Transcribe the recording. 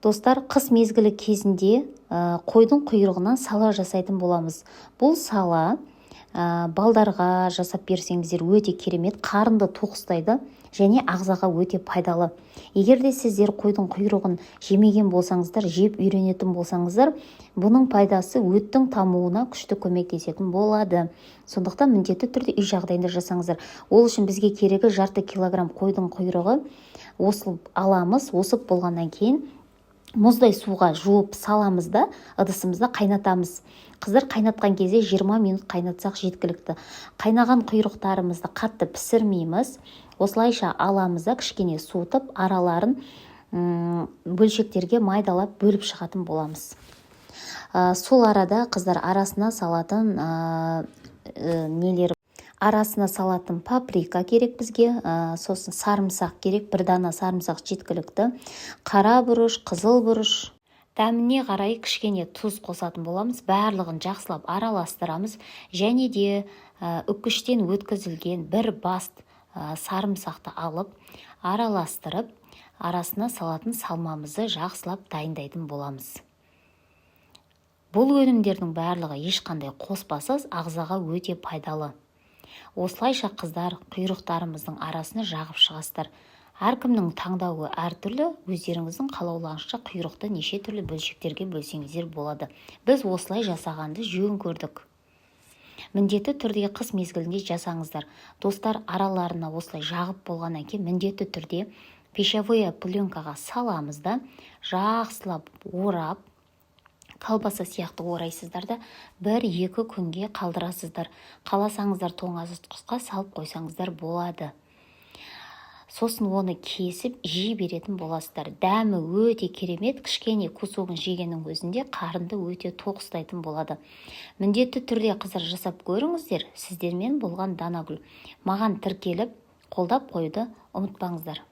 Достар, қыс мезгілі кезінде қойдың құйрығынан сала жасайтын боламыз. Бұл сала балдарға жасап берсеңіздер өте керемет, қарынды тоқыстайды және ағзаға өте пайдалы. Егер де сіздер қойдың құйрығын жемеген болсаңыздар, жеп үйренетін болсаңыздар, бұның пайдасы өттің тамуына күшті көмектесетін болады. Сондықтан міндетті түрде үй жағдайында жасаңыздар. Ол үшін бізге керегі жарты килограмм қойдың құйрығы осып аламыз. Осып болғаннан кейін мұздай суға жуып саламыз да ыдысымызда қайнатамыз. Қыздар, қайнатқан кезде 20 минут қайнатсақ жеткілікті. Қайнаған құйрықтарымызды қатты пісірмейміз. Осылайша аламыз да кішкене суытып, араларын бөлшектерге майдалап бөліп шығатын боламыз. Сол арада қыздар арасына салатын арасына салатын паприка керек бізге, сосын сарымсақ керек, бір дана сарымсақ жеткілікті, қара бұрыш, қызыл бұрыш, дәміне қарай кішкене тұз қосатын боламыз. Барлығын жақсылап араластырамыз және де үккіштен өткізілген бір баст сарымсақты алып, араластырып, арасына салатын салмамызды жақсылап дайындайтын боламыз. Бұл өнімдердің барлығы ешқандай қоспасыз ағзаға өте пайдалы. Осылайша қыздар, құйрықтарымыздың арасына жағып шығастар. Әркімнің таңдауы әртүрлі, өздеріңіздің қалауларыңызша құйрықты неше түрлі бөлшектерге бөлсеңіздер болады. Біз осылай жасағанды жөн көрдік. Міндетті түрде қыс мезгілінде жасаңыздар. Достар, араларына осылай жағып болғаннан кейін міндетті түрде пищевой пленкаға саламыз да жақсылап орап, колбаса сияқты орайсыздар да 1-2 күнге қалдырасыздар. Қаласаңыздар тоңазытқышқа салып қойсаңыздар болады. Сосын оны кесіп жей беретін боласыздар. Дәмі өте керемет, кішкене кусогын жегеннің өзінде қарынды өте тоқыстайтын болады. Міндетті түрде қыздар жасап көріңіздер. Сіздермен болған Данагүл. Маған тіркеліп, қолдап қойды ұмытпаңыздар.